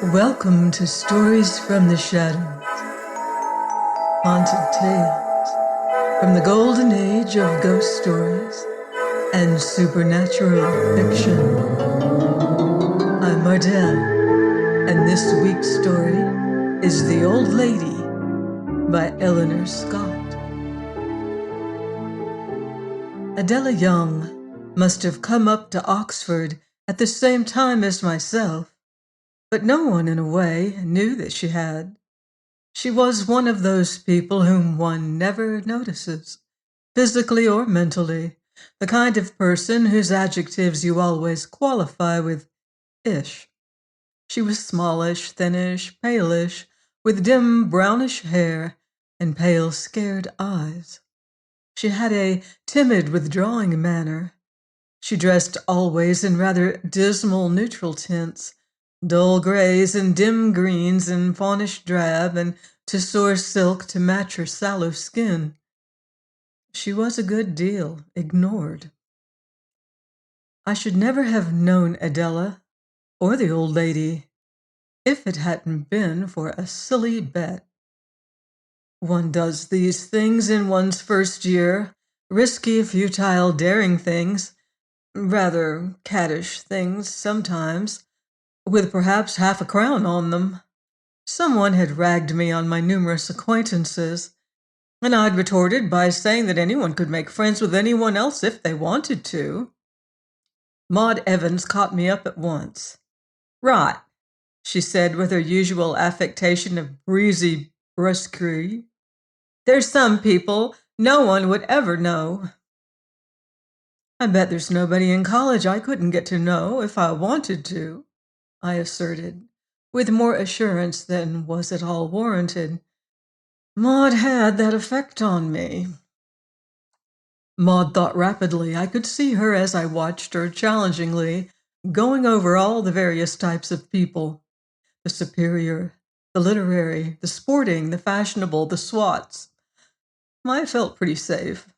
Welcome to Stories from the Shadows, haunted tales from the golden age of ghost stories and supernatural fiction. I'm Ardell, and this week's story is The Old Lady by Eleanor Scott. Adela Young must have come up to Oxford at the same time as myself, but no one, in a way, knew that she had. She was one of those people whom one never notices, physically or mentally, the kind of person whose adjectives you always qualify with ish. She was smallish, thinnish, palish, with dim brownish hair and pale, scared eyes. She had a timid, withdrawing manner. She dressed always in rather dismal neutral tints, dull grays and dim greens and faunish drab and tussore silk to match her sallow skin. She was a good deal ignored. I should never have known Adela or the old lady if it hadn't been for a silly bet. One does these things in one's first year, risky, futile, daring things, rather caddish things sometimes, with perhaps half a crown on them. Someone had ragged me on my numerous acquaintances, and I'd retorted by saying that anyone could make friends with anyone else if they wanted to. Maud Evans caught me up at once. "Right," she said with her usual affectation of breezy brusquerie. "There's some people no one would ever know." "I bet there's nobody in college I couldn't get to know if I wanted to," I asserted, with more assurance than was at all warranted. Maud had that effect on me. Maud thought rapidly. I could see her as I watched her challengingly, going over all the various types of people: the superior, the literary, the sporting, the fashionable, the swats. I felt pretty safe.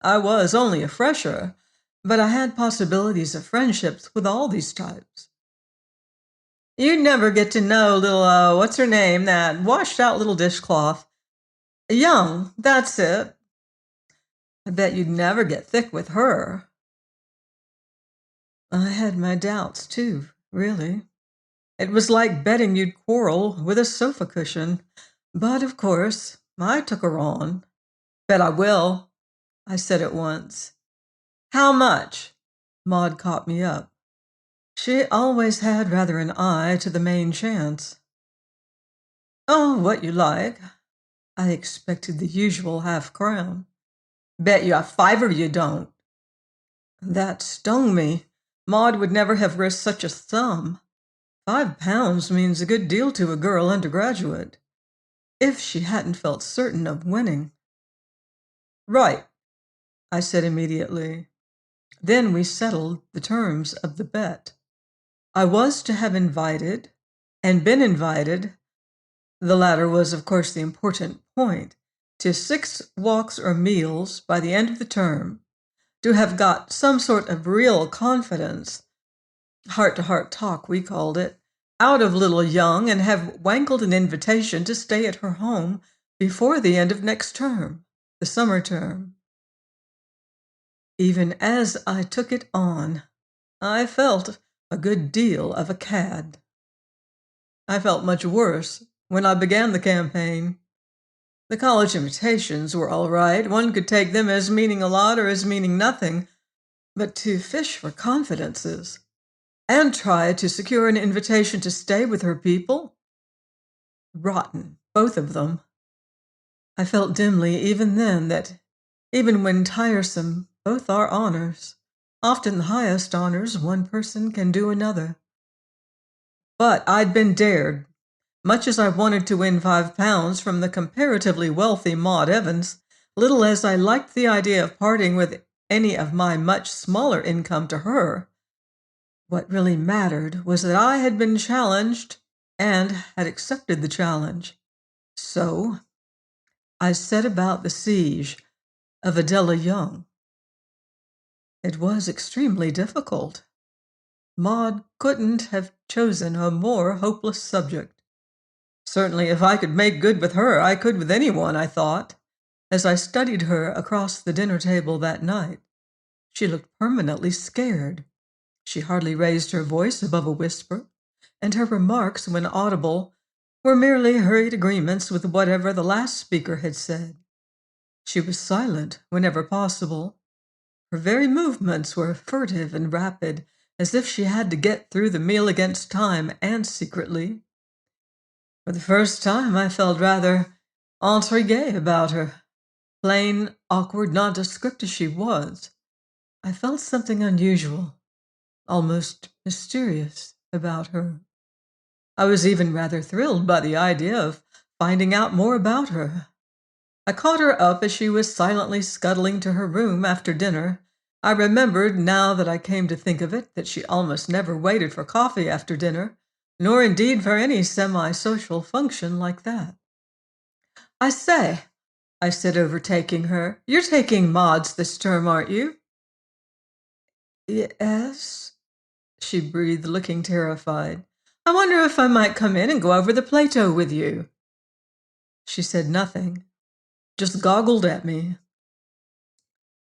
I was only a fresher, but I had possibilities of friendships with all these types. "You'd never get to know little, what's her name, that washed-out little dishcloth. Young, that's it. I bet you'd never get thick with her." I had my doubts, too, really. It was like betting you'd quarrel with a sofa cushion. But, of course, I took her on. "Bet I will," I said at once. "How much?" Maud caught me up. She always had rather an eye to the main chance. "Oh, what you like." I expected the usual half-crown. "Bet you a fiver you don't." That stung me. Maud would never have risked such a sum. £5 means a good deal to a girl undergraduate. If she hadn't felt certain of winning. "Right," I said immediately. Then we settled the terms of the bet. I was to have invited, and been invited, the latter was of course the important point, to 6 walks or meals by the end of the term, to have got some sort of real confidence, heart-to-heart talk we called it, out of little Young, and have wangled an invitation to stay at her home before the end of next term, the summer term. Even as I took it on, I felt a good deal of a cad. I felt much worse when I began the campaign. The college invitations were all right. One could take them as meaning a lot or as meaning nothing, but to fish for confidences and try to secure an invitation to stay with her people? Rotten, both of them. I felt dimly even then that, even when tiresome, both are honors. Often the highest honors one person can do another. But I'd been dared. Much as I wanted to win £5 from the comparatively wealthy Maud Evans, little as I liked the idea of parting with any of my much smaller income to her, what really mattered was that I had been challenged and had accepted the challenge. So I set about the siege of Adela Young. It was extremely difficult. Maud couldn't have chosen a more hopeless subject. Certainly, if I could make good with her, I could with anyone, I thought, as I studied her across the dinner table that night. She looked permanently scared. She hardly raised her voice above a whisper, and her remarks, when audible, were merely hurried agreements with whatever the last speaker had said. She was silent whenever possible. Her very movements were furtive and rapid, as if she had to get through the meal against time and secretly. For the first time, I felt rather intriguée about her. Plain, awkward, nondescript as she was, I felt something unusual, almost mysterious about her. I was even rather thrilled by the idea of finding out more about her. I caught her up as she was silently scuttling to her room after dinner. I remembered, now that I came to think of it, that she almost never waited for coffee after dinner, nor indeed for any semi-social function like that. "I say," I said, overtaking her, "you're taking mods this term, aren't you?" "Yes," she breathed, looking terrified. "I wonder if I might come in and go over the Plato with you." She said nothing, just goggled at me.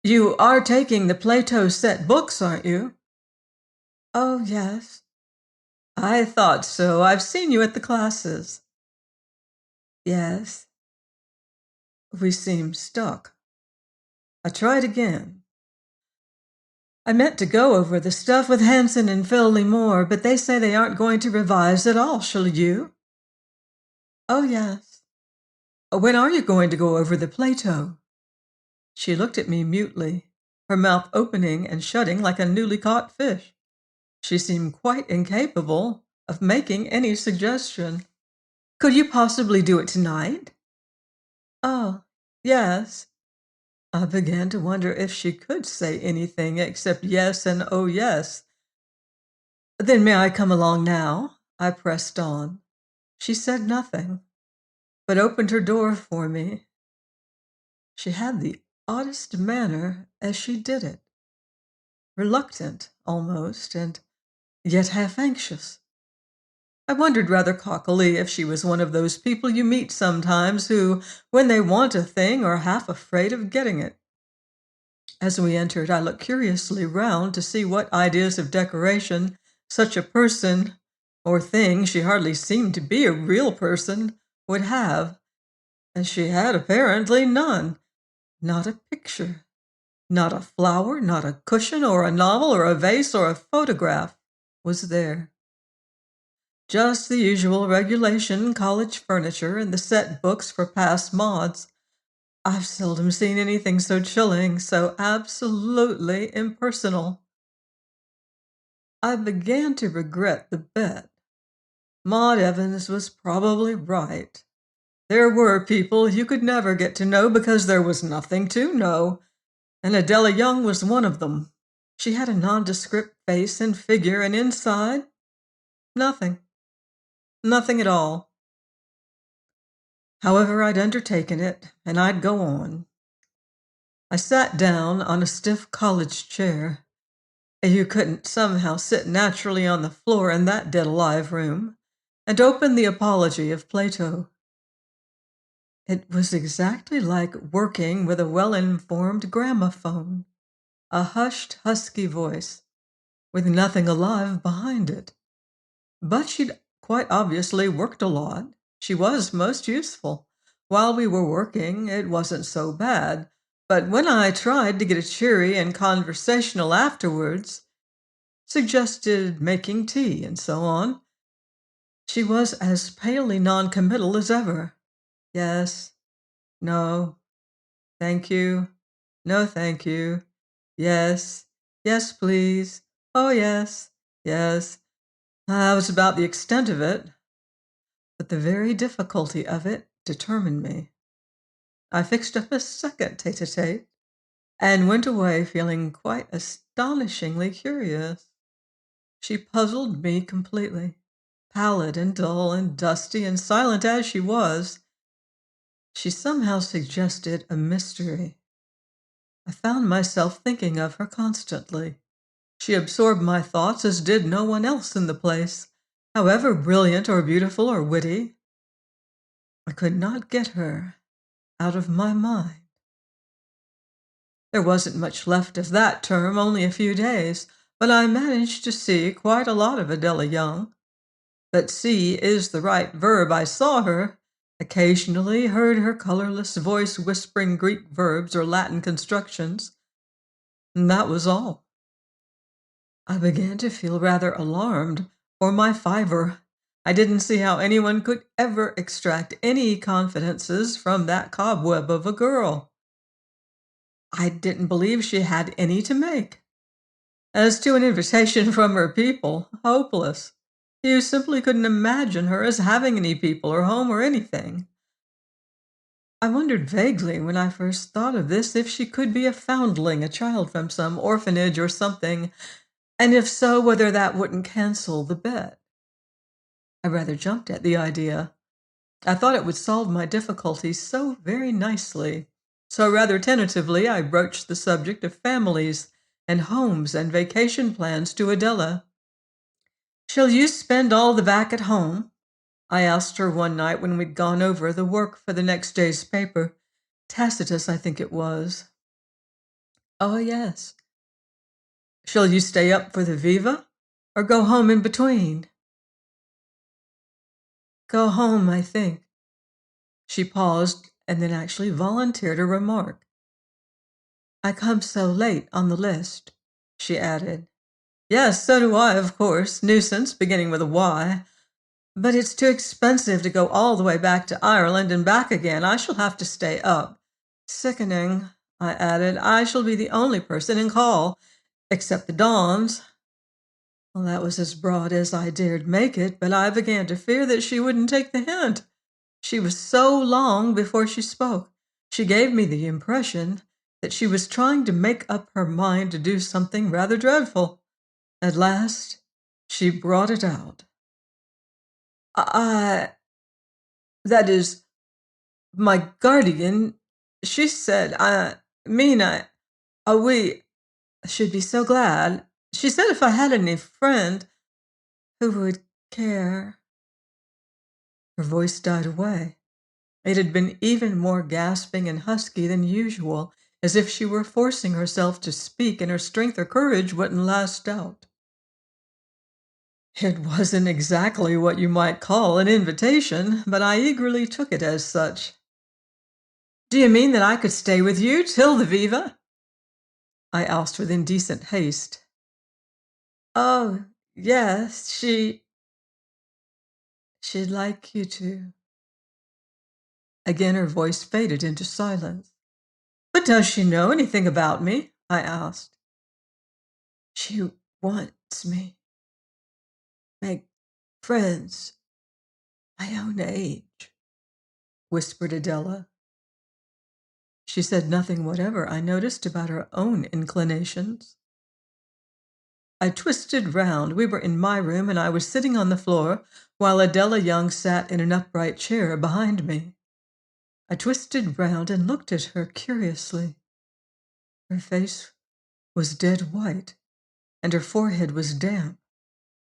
"You are taking the Plato set books, aren't you?" "Oh, yes." "I thought so. I've seen you at the classes." "Yes." We seemed stuck. I tried again. "I meant to go over the stuff with Hanson and Phil Lemore, but they say they aren't going to revise at all. Shall you?" "Oh, yes." "When are you going to go over the Plato?" She looked at me mutely, her mouth opening and shutting like a newly caught fish. She seemed quite incapable of making any suggestion. "Could you possibly do it tonight?" "Oh, yes." I began to wonder if she could say anything except yes and oh, yes. "Then may I come along now?" I pressed on. She said nothing, but opened her door for me. She had the oddest manner as she did it, reluctant almost, and yet half anxious. I wondered rather cockily if she was one of those people you meet sometimes who, when they want a thing, are half afraid of getting it. As we entered, I looked curiously round to see what ideas of decoration such a person or thing, she hardly seemed to be a real person, would have, and she had apparently none. Not a picture, not a flower, not a cushion or a novel or a vase or a photograph was there. Just the usual regulation college furniture and the set books for past mods. I've seldom seen anything so chilling, so absolutely impersonal. I began to regret the bet. Maud Evans was probably right. There were people you could never get to know because there was nothing to know, and Adela Young was one of them. She had a nondescript face and figure, and inside, nothing. Nothing at all. However, I'd undertaken it, and I'd go on. I sat down on a stiff college chair. You couldn't somehow sit naturally on the floor in that dead-alive room, and opened the Apology of Plato. It was exactly like working with a well-informed gramophone, a hushed, husky voice, with nothing alive behind it. But she'd quite obviously worked a lot. She was most useful. While we were working, it wasn't so bad. But when I tried to get a cheery and conversational afterwards, suggested making tea and so on, she was as palely noncommittal as ever. Yes, no, thank you, no thank you, yes, yes please, oh yes, yes. That was about the extent of it. But the very difficulty of it determined me. I fixed up a second tete-a-tete and went away feeling quite astonishingly curious. She puzzled me completely. Pallid and dull and dusty and silent as she was, she somehow suggested a mystery. I found myself thinking of her constantly. She absorbed my thoughts as did no one else in the place, however brilliant or beautiful or witty. I could not get her out of my mind. There wasn't much left of that term, only a few days, but I managed to see quite a lot of Adela Young. But see is the right verb. I saw her, occasionally heard her colorless voice whispering Greek verbs or Latin constructions, and that was all. I began to feel rather alarmed for my fiver. I didn't see how anyone could ever extract any confidences from that cobweb of a girl. I didn't believe she had any to make. As to an invitation from her people, hopeless. You simply couldn't imagine her as having any people or home or anything. I wondered vaguely when I first thought of this if she could be a foundling, a child from some orphanage or something, and if so, whether that wouldn't cancel the bet. I rather jumped at the idea. I thought it would solve my difficulties so very nicely. So rather tentatively, I broached the subject of families and homes and vacation plans to Adela. "Shall you spend all the back at home?" I asked her one night when we'd gone over the work for the next day's paper. Tacitus, I think it was. "Oh, yes." "Shall you stay up for the Viva, or go home in between?" "Go home, I think." She paused and then actually volunteered a remark. "I come so late on the list," she added. "Yes, so do I, of course. Nuisance, beginning with a Y. But it's too expensive to go all the way back to Ireland and back again. I shall have to stay up. Sickening," I added. "I shall be the only person in call, except the Dons." Well, that was as broad as I dared make it, but I began to fear that she wouldn't take the hint. She was so long before she spoke. She gave me the impression that she was trying to make up her mind to do something rather dreadful. At last, she brought it out. "I, that is, my guardian, she said, we should be so glad. She said if I had any friend who would care." Her voice died away. It had been even more gasping and husky than usual, as if she were forcing herself to speak and her strength or courage wouldn't last out. It wasn't exactly what you might call an invitation, but I eagerly took it as such. "Do you mean that I could stay with you till the Viva?" I asked with indecent haste. "Oh, yes, she'd like you to." Again her voice faded into silence. "But does she know anything about me?" I asked. "She wants me. Make friends my own age," whispered Adela. She said nothing whatever, I noticed, about her own inclinations. I twisted round. We were in my room, and I was sitting on the floor, while Adela Young sat in an upright chair behind me. I twisted round and looked at her curiously. Her face was dead white, and her forehead was damp.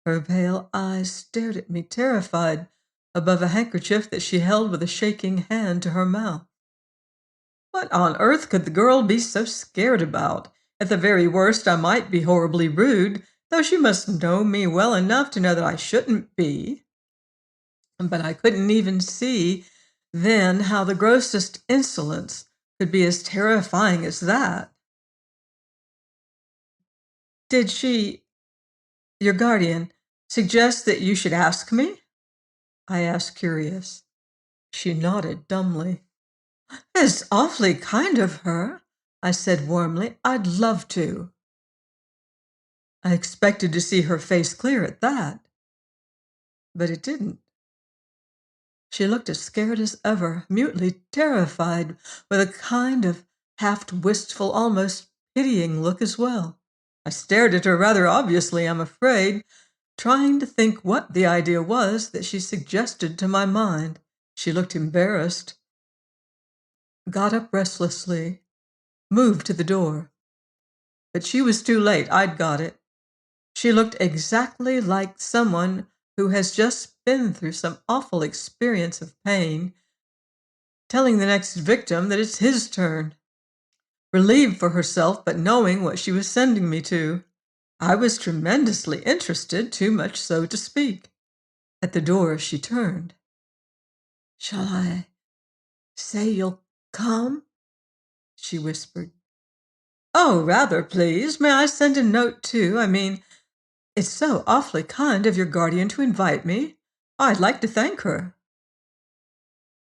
Her pale eyes stared at me, terrified, above a handkerchief that she held with a shaking hand to her mouth. What on earth could the girl be so scared about? At the very worst, I might be horribly rude, though she must know me well enough to know that I shouldn't be. But I couldn't even see then how the grossest insolence could be as terrifying as that. "Did she, your guardian, suggest that you should ask me?" I asked, curious. She nodded dumbly. "It's awfully kind of her," I said warmly. "I'd love to." I expected to see her face clear at that, but it didn't. She looked as scared as ever, mutely terrified, with a kind of half-wistful, almost pitying look as well. I stared at her rather obviously, I'm afraid, trying to think what the idea was that she suggested to my mind. She looked embarrassed, got up restlessly, moved to the door. But she was too late. I'd got it. She looked exactly like someone who has just been through some awful experience of pain, telling the next victim that it's his turn. Relieved for herself, but knowing what she was sending me to, I was tremendously interested, too much so to speak. At the door, she turned. "Shall I say you'll come?" she whispered. "Oh, rather, please. May I send a note, too? I mean, it's so awfully kind of your guardian to invite me. I'd like to thank her."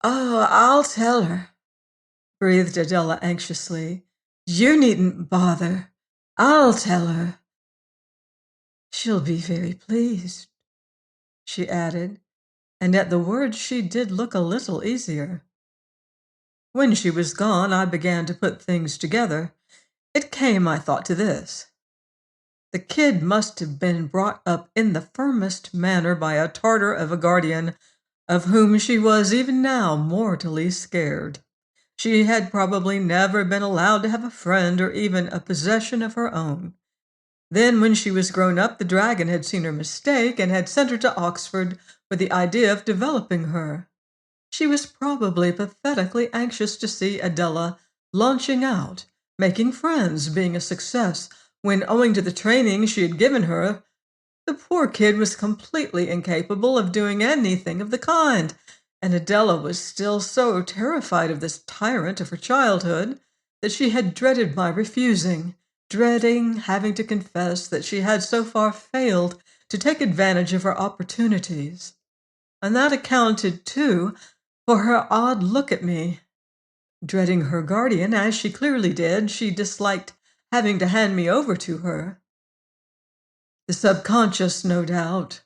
"Oh, I'll tell her," breathed Adela anxiously. "You needn't bother. I'll tell her." "She'll be very pleased," she added, and at the words she did look a little easier. When she was gone, I began to put things together. It came, I thought, to this. The kid must have been brought up in the firmest manner by a Tartar of a guardian of whom she was even now mortally scared. She had probably never been allowed to have a friend or even a possession of her own. Then, when she was grown up, the dragon had seen her mistake and had sent her to Oxford with the idea of developing her. She was probably pathetically anxious to see Adela launching out, making friends, being a success, when, owing to the training she had given her, the poor kid was completely incapable of doing anything of the kind, and Adela was still so terrified of this tyrant of her childhood that she had dreaded my refusing, dreading having to confess that she had so far failed to take advantage of her opportunities. And that accounted, too, for her odd look at me. Dreading her guardian, as she clearly did, she disliked having to hand me over to her. The subconscious, no doubt,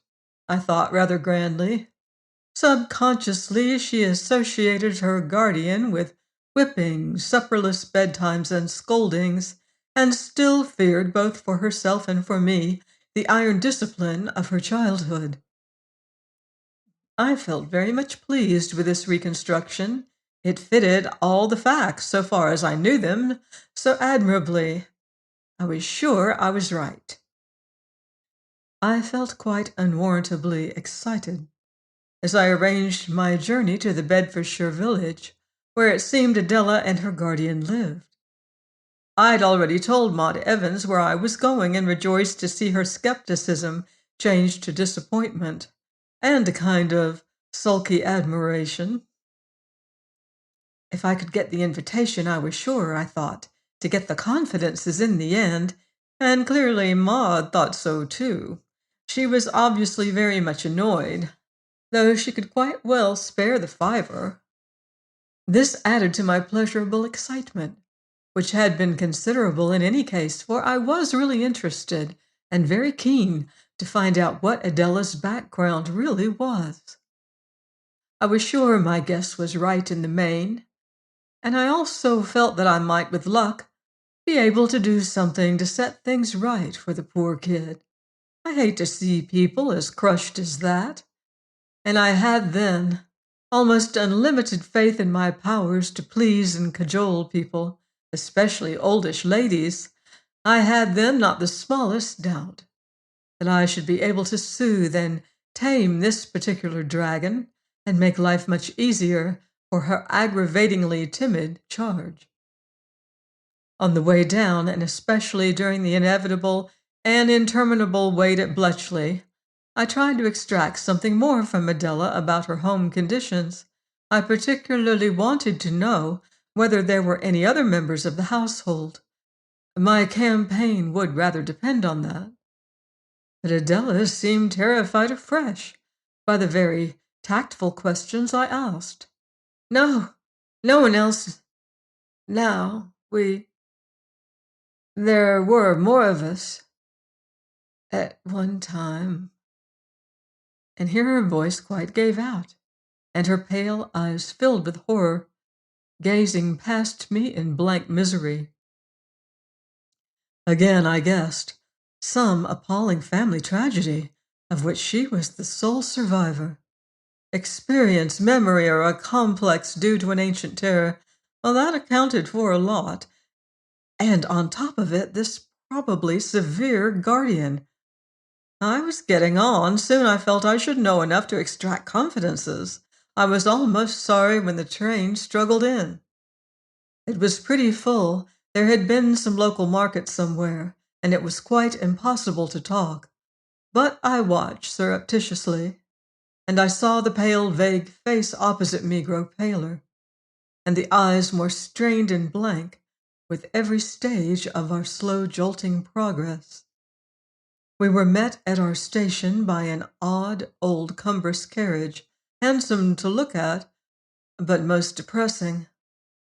I thought rather grandly. Subconsciously, she associated her guardian with whippings, supperless bedtimes, and scoldings, and still feared, both for herself and for me, the iron discipline of her childhood. I felt very much pleased with this reconstruction. It fitted all the facts, so far as I knew them, so admirably. I was sure I was right. I felt quite unwarrantably excited as I arranged my journey to the Bedfordshire village, where it seemed Adela and her guardian lived. I'd already told Maud Evans where I was going and rejoiced to see her skepticism change to disappointment and a kind of sulky admiration. If I could get the invitation, I was sure, I thought, to get the confidences in the end, and clearly Maud thought so too. She was obviously very much annoyed, though she could quite well spare the fiver. This added to my pleasurable excitement, which had been considerable in any case, for I was really interested and very keen to find out what Adela's background really was. I was sure my guess was right in the main, and I also felt that I might, with luck, be able to do something to set things right for the poor kid. I hate to see people as crushed as that, and I had then almost unlimited faith in my powers to please and cajole people, especially oldish ladies. I had then not the smallest doubt that I should be able to soothe and tame this particular dragon and make life much easier for her aggravatingly timid charge. On the way down, and especially during the inevitable and interminable wait at Bletchley, I tried to extract something more from Adela about her home conditions. I particularly wanted to know whether there were any other members of the household. My campaign would rather depend on that. But Adela seemed terrified afresh by the very tactful questions I asked. "No, no one else now. There were more of us at one time." And here her voice quite gave out, and her pale eyes filled with horror, gazing past me in blank misery. Again, I guessed, some appalling family tragedy of which she was the sole survivor. Experience, memory, or a complex due to an ancient terror, well, that accounted for a lot. And on top of it, this probably severe guardian. I was getting on. Soon I felt I should know enough to extract confidences. I was almost sorry when the train struggled in. It was pretty full. There had been some local market somewhere, and it was quite impossible to talk. But I watched surreptitiously, and I saw the pale, vague face opposite me grow paler, and the eyes more strained and blank with every stage of our slow, jolting progress. We were met at our station by an odd, old, cumbrous carriage, handsome to look at, but most depressing.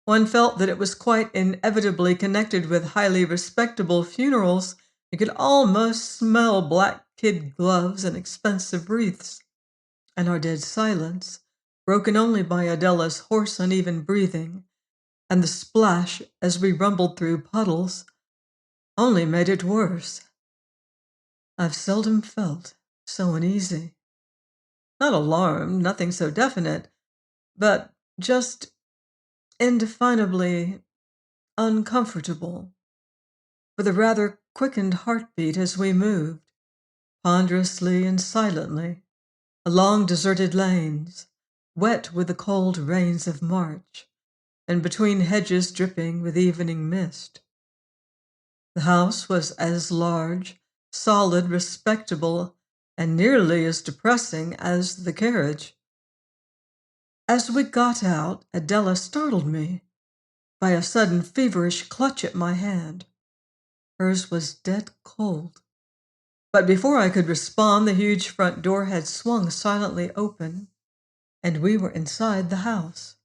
One felt that it was quite inevitably connected with highly respectable funerals. You could almost smell black kid gloves and expensive wreaths, and our dead silence, broken only by Adela's hoarse, uneven breathing, and the splash as we rumbled through puddles, only made it worse. I've seldom felt so uneasy. Not alarmed, nothing so definite, but just indefinably uncomfortable, with a rather quickened heartbeat as we moved, ponderously and silently, along deserted lanes, wet with the cold rains of March, and between hedges dripping with evening mist. The house was as large, solid, respectable, and nearly as depressing as the carriage. As we got out, Adela startled me by a sudden feverish clutch at my hand. Hers was dead cold. But before I could respond, the huge front door had swung silently open, and we were inside the house.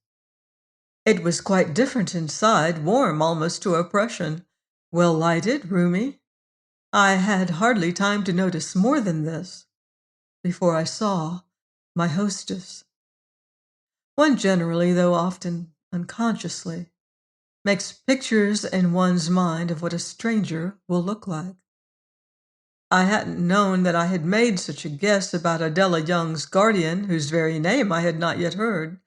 It was quite different inside, warm almost to oppression, well lighted, roomy. I had hardly time to notice more than this before I saw my hostess. One generally, though often unconsciously, makes pictures in one's mind of what a stranger will look like. I hadn't known that I had made such a guess about Adela Young's guardian, whose very name I had not yet heard.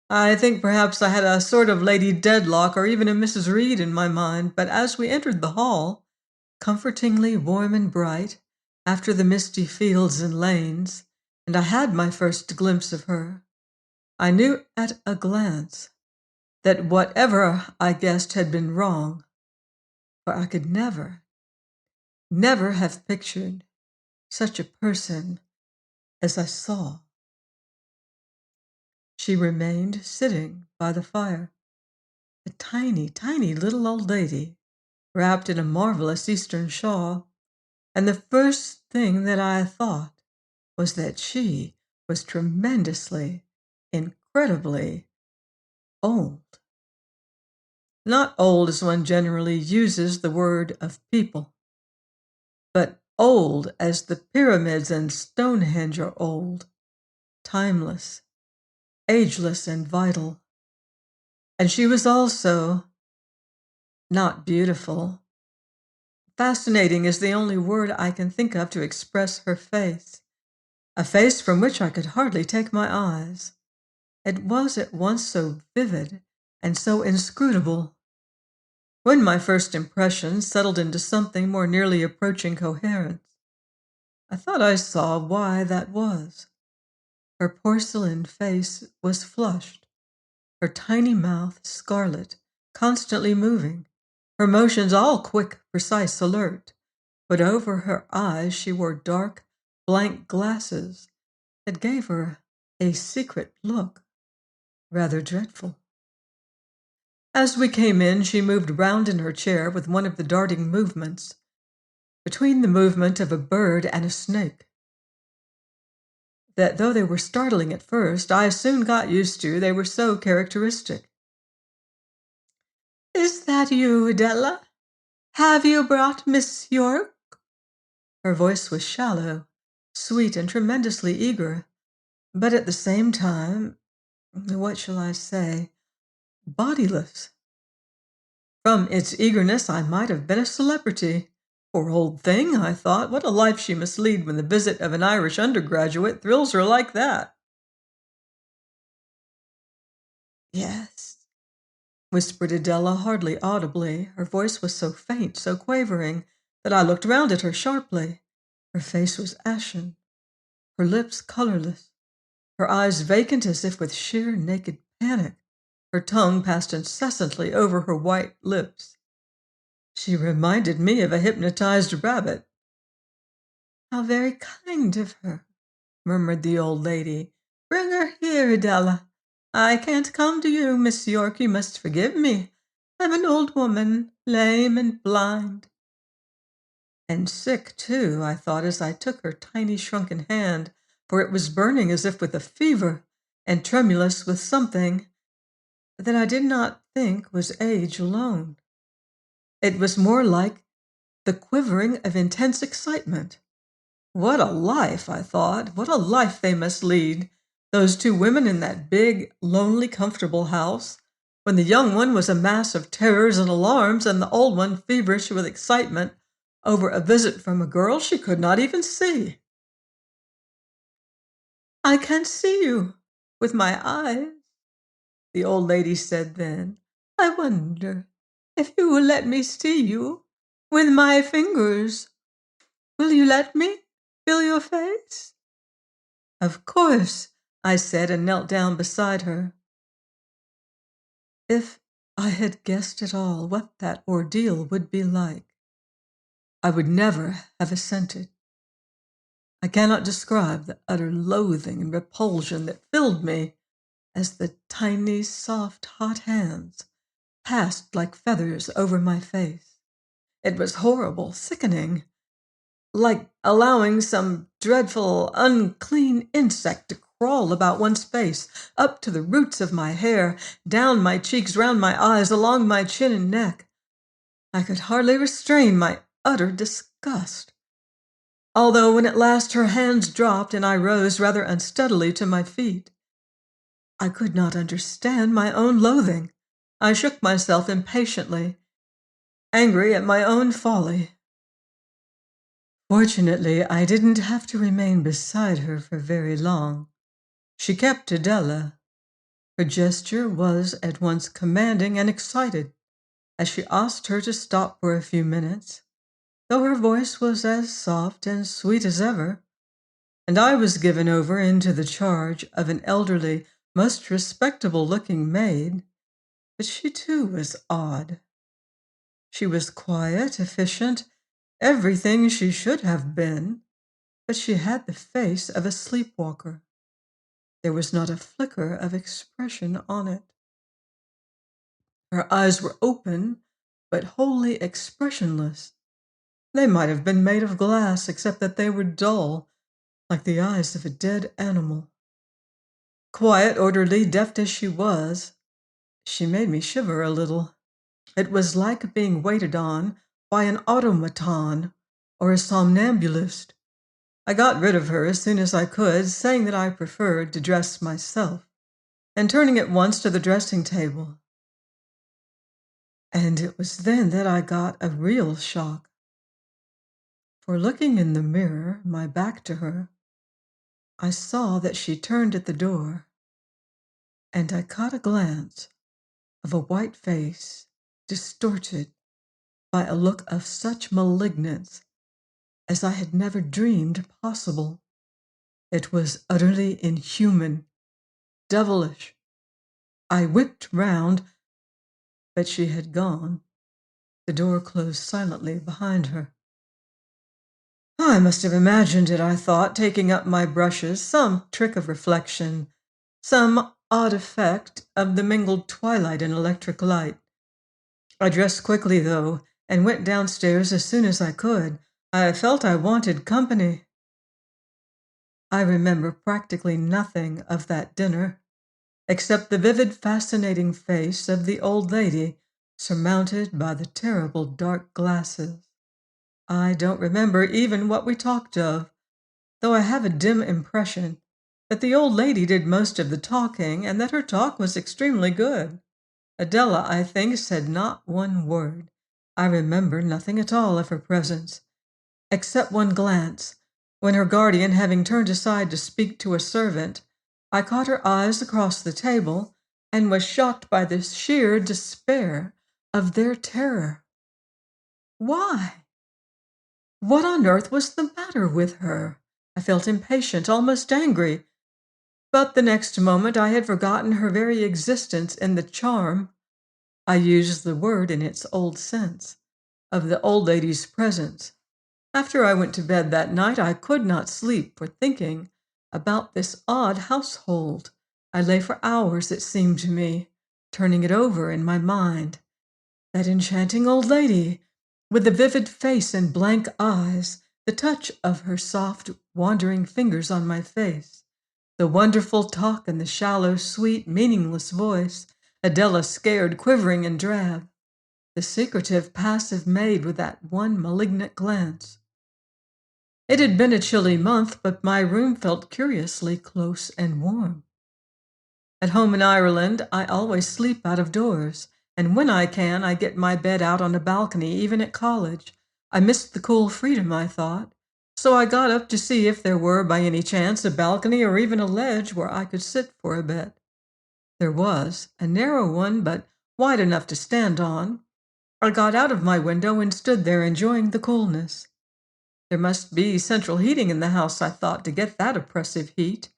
I think perhaps I had a sort of Lady Dedlock or even a Mrs. Reed in my mind, but as we entered the hall, comfortingly warm and bright, after the misty fields and lanes, and I had my first glimpse of her, I knew at a glance that whatever I guessed had been wrong, for I could never, never have pictured such a person as I saw. She remained sitting by the fire, a tiny, tiny little old lady, wrapped in a marvelous Eastern shawl, and the first thing that I thought was that she was tremendously, incredibly old. Not old as one generally uses the word of people, but old as the pyramids and Stonehenge are old, timeless, ageless, and vital. And she was also not beautiful. Fascinating is the only word I can think of to express her face, a face from which I could hardly take my eyes. It was at once so vivid and so inscrutable. When my first impressions settled into something more nearly approaching coherence, I thought I saw why that was. Her porcelain face was flushed, her tiny mouth scarlet, constantly moving, her motions all quick, precise, alert, but over her eyes she wore dark, blank glasses that gave her a secret look, rather dreadful. As we came in, she moved round in her chair with one of the darting movements, between the movement of a bird and a snake, that though they were startling at first, I soon got used to, they were so characteristic. "Is that you, Adela? Have you brought Miss York?" Her voice was shallow, sweet, and tremendously eager, but at the same time, what shall I say, bodiless. From its eagerness, I might have been a celebrity. Poor old thing, I thought. What a life she must lead when the visit of an Irish undergraduate thrills her like that. "Yes," whispered Adela, hardly audibly. Her voice was so faint, so quavering, that I looked round at her sharply. Her face was ashen, her lips colorless, her eyes vacant as if with sheer naked panic. Her tongue passed incessantly over her white lips. She reminded me of a hypnotized rabbit. "How very kind of her," murmured the old lady. "Bring her here, Adela. I can't come to you, Miss York. You must forgive me. I'm an old woman, lame and blind." And sick, too, I thought as I took her tiny shrunken hand, for it was burning as if with a fever, and tremulous with something that I did not think was age alone. It was more like the quivering of intense excitement. What a life, I thought. What a life they must lead, those two women in that big, lonely, comfortable house, when the young one was a mass of terrors and alarms, and the old one feverish with excitement over a visit from a girl she could not even see. "I can't see you with my eyes," the old lady said then. "I wonder if you will let me see you with my fingers. Will you let me feel your face?" "Of course," I said, and knelt down beside her. If I had guessed at all what that ordeal would be like, I would never have assented. I cannot describe the utter loathing and repulsion that filled me as the tiny, soft, hot hands passed like feathers over my face. It was horrible, sickening, like allowing some dreadful, unclean insect to crawl about one's face, up to the roots of my hair, down my cheeks, round my eyes, along my chin and neck. I could hardly restrain my utter disgust. Although when at last her hands dropped and I rose rather unsteadily to my feet, I could not understand my own loathing. I shook myself impatiently, angry at my own folly. Fortunately, I didn't have to remain beside her for very long. She kept Adela. Her gesture was at once commanding and excited as she asked her to stop for a few minutes, though her voice was as soft and sweet as ever, and I was given over into the charge of an elderly, most respectable-looking maid, but she too was odd. She was quiet, efficient, everything she should have been, but she had the face of a sleepwalker. There was not a flicker of expression on it. Her eyes were open, but wholly expressionless. They might have been made of glass, except that they were dull, like the eyes of a dead animal. Quiet, orderly, deft as she was, she made me shiver a little. It was like being waited on by an automaton or a somnambulist. I got rid of her as soon as I could, saying that I preferred to dress myself, and turning at once to the dressing table. And it was then that I got a real shock. For looking in the mirror, my back to her, I saw that she turned at the door, and I caught a glance of a white face distorted by a look of such malignance as I had never dreamed possible. It was utterly inhuman, devilish. I whipped round, but she had gone. The door closed silently behind her. I must have imagined it, I thought, taking up my brushes, some trick of reflection, some odd effect of the mingled twilight and electric light. I dressed quickly, though, and went downstairs as soon as I could. I felt I wanted company. I remember practically nothing of that dinner, except the vivid, fascinating face of the old lady surmounted by the terrible dark glasses. I don't remember even what we talked of, though I have a dim impression that the old lady did most of the talking and that her talk was extremely good. Adela, I think, said not one word. I remember nothing at all of her presence, except one glance, when her guardian, having turned aside to speak to a servant, I caught her eyes across the table and was shocked by the sheer despair of their terror. Why? What on earth was the matter with her? I felt impatient, almost angry. But the next moment I had forgotten her very existence in the charm, I used the word in its old sense, of the old lady's presence. After I went to bed that night, I could not sleep for thinking about this odd household. I lay for hours, it seemed to me, turning it over in my mind. That enchanting old lady, with the vivid face and blank eyes, the touch of her soft, wandering fingers on my face, the wonderful talk and the shallow, sweet, meaningless voice, Adela scared, quivering, and drab, the secretive, passive maid with that one malignant glance. It had been a chilly month, but my room felt curiously close and warm. At home in Ireland, I always sleep out of doors, and when I can, I get my bed out on a balcony, even at college. I missed the cool freedom, I thought, so I got up to see if there were, by any chance, a balcony or even a ledge where I could sit for a bit. There was, a narrow one, but wide enough to stand on. I got out of my window and stood there enjoying the coolness. There must be central heating in the house, I thought, to get that oppressive heat.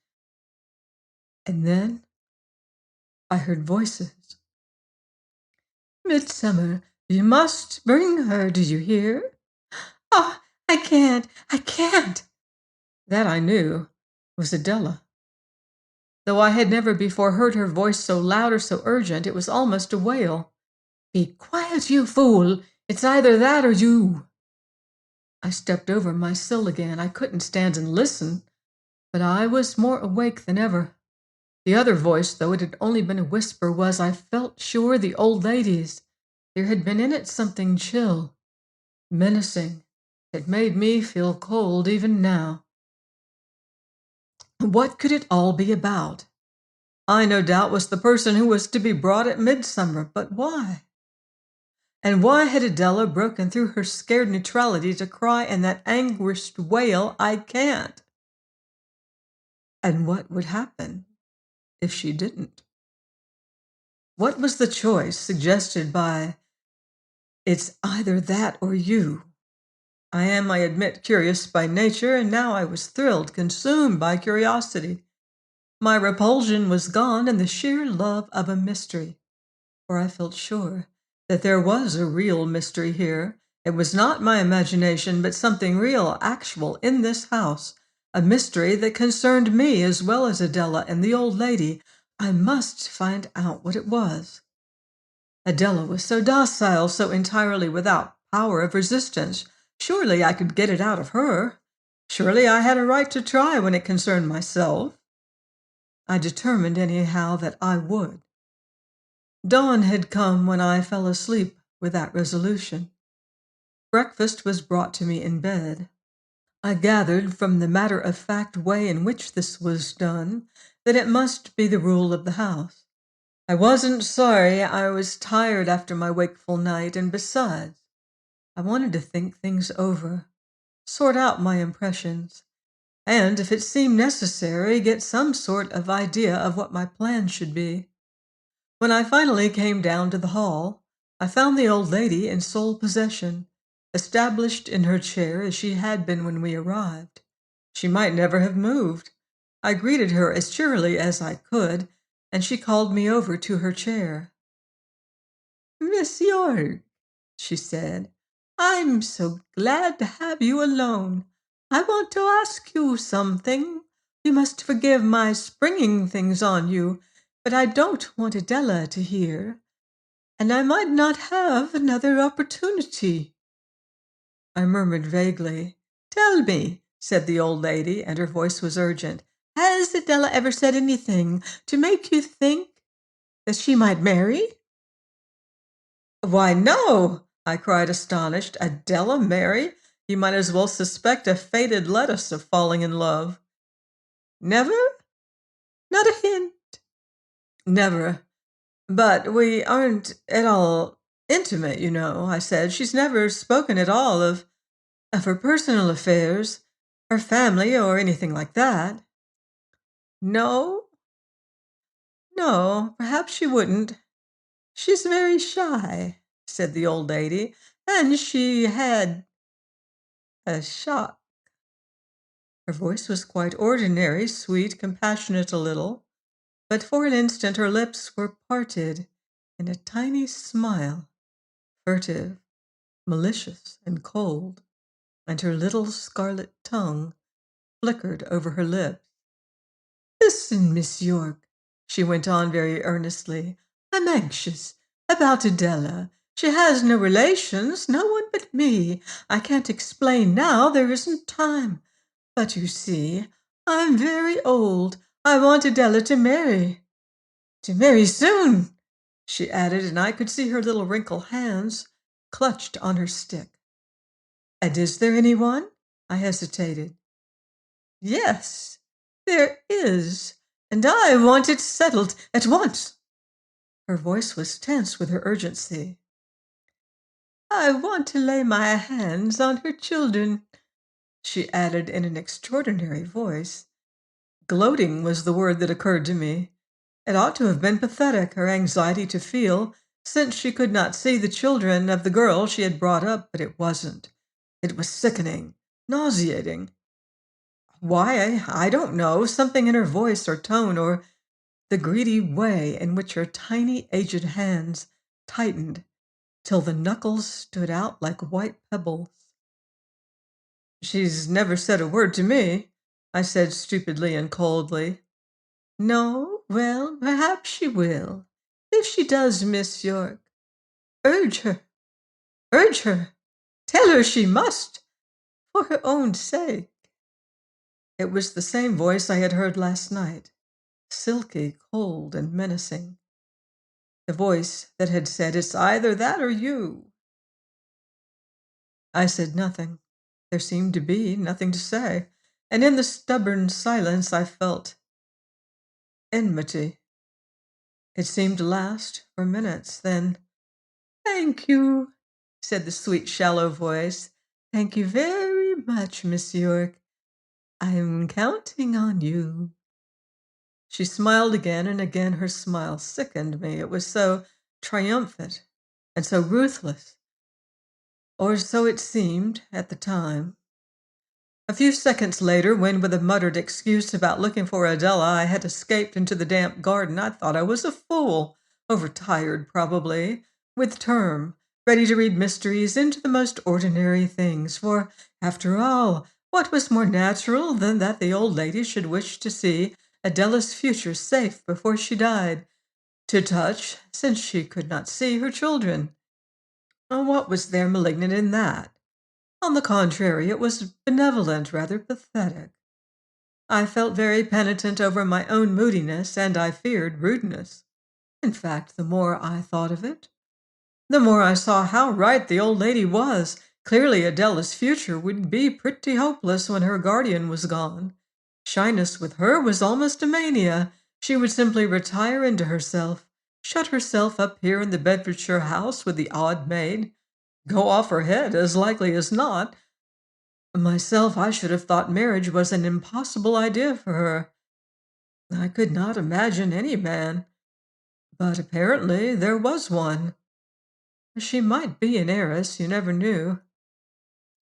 And then I heard voices. Midsummer, you must bring her, do you hear? Oh, I can't. That I knew was Adela. Though I had never before heard her voice so loud or so urgent, it was almost a wail. Be quiet, you fool! It's either that or you. I stepped over my sill again. I couldn't stand and listen, but I was more awake than ever. The other voice, though it had only been a whisper, was, I felt sure, the old lady's. There had been in it something chill, menacing. It made me feel cold even now. What could it all be about? I, no doubt, was the person who was to be brought at midsummer, but why? And why had Adela broken through her scared neutrality to cry in that anguished wail, I can't? And what would happen if she didn't? What was the choice suggested by, it's either that or you? I am, I admit, curious by nature, and now I was thrilled, consumed by curiosity. My repulsion was gone and the sheer love of a mystery, for I felt sure that there was a real mystery here. It was not my imagination, but something real, actual, in this house, a mystery that concerned me as well as Adela and the old lady. I must find out what it was. Adela was so docile, so entirely without power of resistance. Surely I could get it out of her. Surely I had a right to try when it concerned myself. I determined anyhow that I would. Dawn had come when I fell asleep with that resolution. Breakfast was brought to me in bed. I gathered from the matter-of-fact way in which this was done that it must be the rule of the house. I wasn't sorry. I was tired after my wakeful night, and besides, I wanted to think things over, sort out my impressions, and, if it seemed necessary, get some sort of idea of what my plan should be. When I finally came down to the hall, I found the old lady in sole possession, established in her chair as she had been when we arrived. She might never have moved. I greeted her as cheerily as I could, and she called me over to her chair. Miss York, she said, I'm so glad to have you alone. I want to ask you something. You must forgive my springing things on you, but I don't want Adela to hear, and I might not have another opportunity. I murmured vaguely. Tell me, said the old lady, and her voice was urgent. Has Adela ever said anything to make you think that she might marry? Why, no, I cried, astonished. Adela marry? You might as well suspect a faded lettuce of falling in love. Never? Not a hint? Never. But we aren't at all intimate, you know, I said. She's never spoken at all of her personal affairs, her family, or anything like that. No? No, perhaps she wouldn't. She's very shy, said the old lady, and she had A shock. Her voice was quite ordinary, sweet, compassionate a little, but for an instant her lips were parted in a tiny smile, furtive, malicious, and cold, and her little scarlet tongue flickered over her lips. Listen, Miss York, she went on very earnestly. I'm anxious about Adela. She has no relations, no one but me. I can't explain now, there isn't time. But you see, I'm very old. I want Adela to marry. To marry soon, she added, and I could see her little wrinkled hands clutched on her stick. And is there anyone? I hesitated. Yes, there is, and I want it settled at once. Her voice was tense with her urgency. I want to lay my hands on her children, she added in an extraordinary voice. Gloating was the word that occurred to me. It ought to have been pathetic, her anxiety to feel, since she could not see the children of the girl she had brought up, but it wasn't. It was sickening, nauseating. Why, I don't know, something in her voice or tone or the greedy way in which her tiny, aged hands tightened till the knuckles stood out like white pebbles. She's never said a word to me, I said stupidly and coldly. No, well, perhaps she will. If she does, Miss York, urge her, urge her, tell her she must, for her own sake. It was the same voice I had heard last night, silky, cold, and menacing. The voice that had said, it's either that or you. I said nothing. There seemed to be nothing to say, and in the stubborn silence I felt enmity. It seemed to last for minutes. Then, thank you, said the sweet, shallow voice. Thank you very much, Miss York. I'm counting on you. She smiled again, and again her smile sickened me. It was so triumphant and so ruthless, or so it seemed at the time. A few seconds later, when with a muttered excuse about looking for Adela, I had escaped into the damp garden, I thought I was a fool, overtired probably, with term, ready to read mysteries into the most ordinary things, for, after all, what was more natural than that the old lady should wish to see Adela's future safe before she died, to touch, since she could not see, her children? What was there malignant in that? On the contrary, it was benevolent, rather pathetic. I felt very penitent over my own moodiness, and I feared rudeness. In fact, the more I thought of it, the more I saw how right the old lady was. Clearly, Adela's future would be pretty hopeless when her guardian was gone. Shyness with her was almost a mania. She would simply retire into herself, shut herself up here in the Bedfordshire house with the odd maid, go off her head as likely as not. Myself, I should have thought marriage was an impossible idea for her. I could not imagine any man, but apparently there was one. She might be an heiress, you never knew.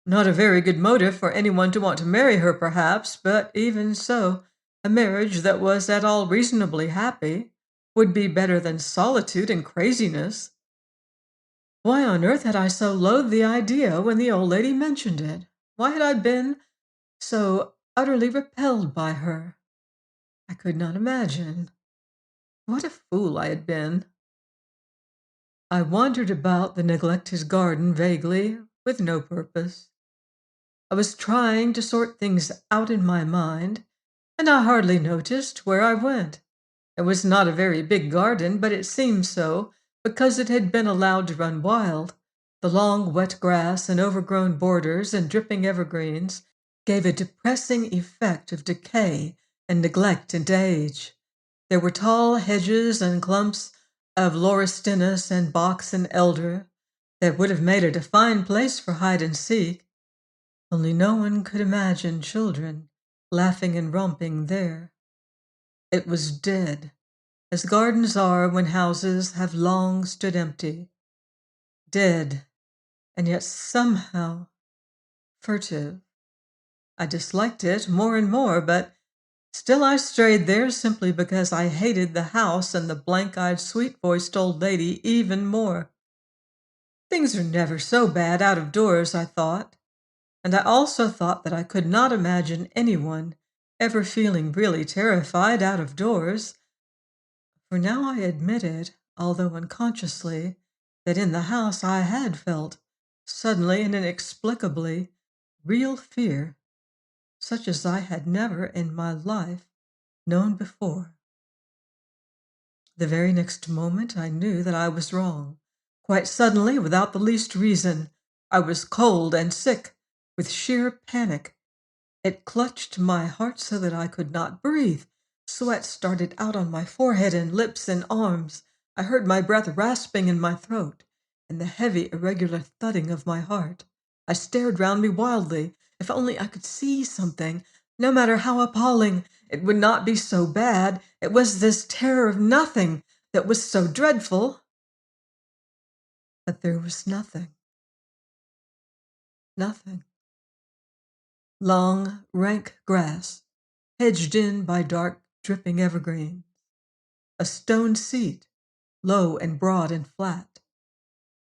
Not a very good motive for anyone to want to marry her, perhaps, but even so, a marriage that was at all reasonably happy would be better than solitude and craziness. Why on earth had I so loathed the idea when the old lady mentioned it? Why had I been so utterly repelled by her? I could not imagine. What a fool I had been. I wandered about the neglected garden vaguely, with no purpose. I was trying to sort things out in my mind, and I hardly noticed where I went. It was not a very big garden, but it seemed so because it had been allowed to run wild. The long, wet grass and overgrown borders and dripping evergreens gave a depressing effect of decay and neglect and age. There were tall hedges and clumps of laurestinus and box and elder that would have made it a fine place for hide and seek, only no one could imagine children laughing and romping there. It was dead, as gardens are when houses have long stood empty. Dead, and yet somehow furtive. I disliked it more and more, but still I strayed there simply because I hated the house and the blank-eyed, sweet-voiced old lady even more. Things are never so bad out of doors, I thought, and I also thought that I could not imagine anyone ever feeling really terrified out of doors, for now I admitted, although unconsciously, that in the house I had felt, suddenly and inexplicably, real fear, such as I had never in my life known before. The very next moment I knew that I was wrong. Quite suddenly, without the least reason, I was cold and sick with sheer panic. It clutched my heart so that I could not breathe. Sweat started out on my forehead and lips and arms. I heard my breath rasping in my throat and the heavy, irregular thudding of my heart. I stared round me wildly. If only I could see something, no matter how appalling, it would not be so bad. It was this terror of nothing that was so dreadful. But there was nothing. Nothing. Long, rank grass, hedged in by dark, dripping evergreens. A stone seat, low and broad and flat.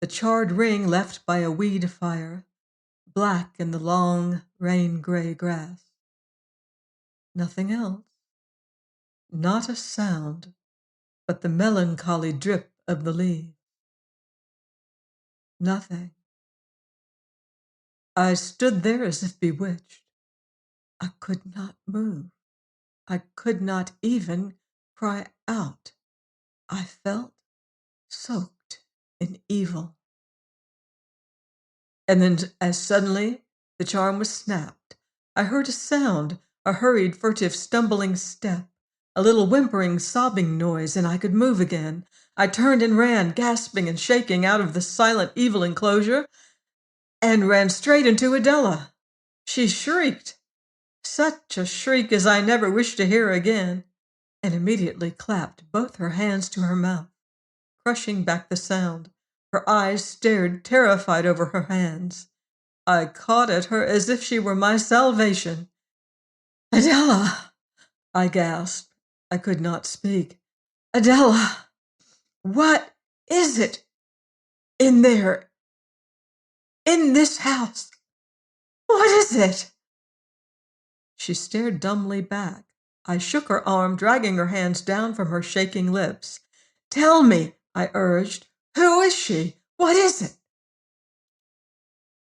The charred ring left by a weed fire, black in the long, rain-gray grass. Nothing else. Not a sound, but the melancholy drip of the leaves. Nothing. I stood there as if bewitched. I could not move. I could not even cry out. I felt soaked in evil. And then, as suddenly, the charm was snapped. I heard a sound, a hurried, furtive, stumbling step, a little whimpering, sobbing noise, and I could move again. I turned and ran, gasping and shaking, out of the silent, evil enclosure, and ran straight into Adela. She shrieked, such a shriek as I never wish to hear again, and immediately clapped both her hands to her mouth, crushing back the sound. Her eyes stared terrified over her hands. I caught at her as if she were my salvation. Adela, I gasped. I could not speak. Adela, what is it in there, in this house? What is it? She stared dumbly back. I shook her arm, dragging her hands down from her shaking lips. Tell me, I urged. Who is she? What is it?